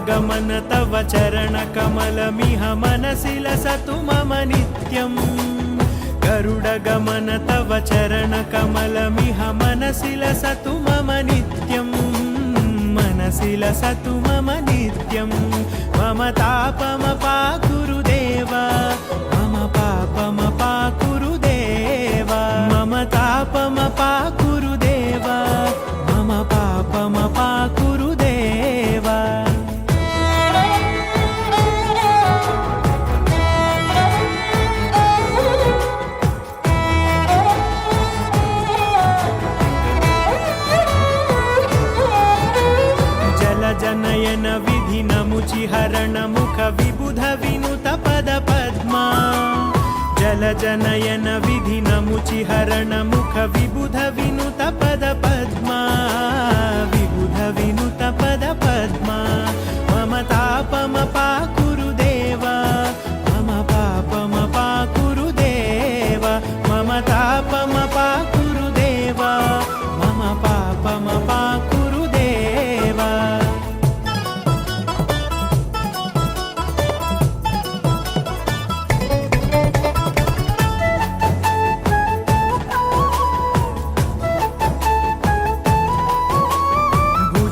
गरुडगमन तव चरणकमलमिह मनसि लसतु मम नित्यम् गरुडगमन तव चरणकमलमिह मनसि लसतु मम नित्यम् मनसि लसतु मम नित्यम् मम तापमपाकुरु देव मम पापमपाकुरु देव मम तापमपाकुरु देव मम पापमपाकुरु देव जनयन विधि नमुचिहरण मुख विबुध विनुत पद पद्मा जल जनयन विधि नमुचिहरण मुख विबुध विनुत पद पद्मा विबुध विनुत पद पद्मा मम तापमपाकुरु देव मम पापमपाकुरु देव मम तापमपाकुरु देव मम पापमपाकुरु देव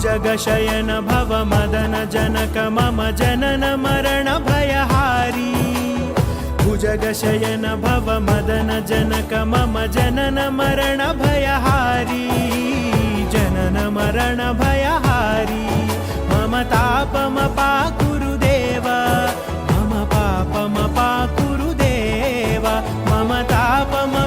जगशयन भव मदन जनक मम जनन मरण भयहारी भुजगशयन भव मदन जनक मम जनन मरण भयहारी जनन मरण भयहारी मम तापमपाकुरु देव मम पापमपाकुरु देव मम तापम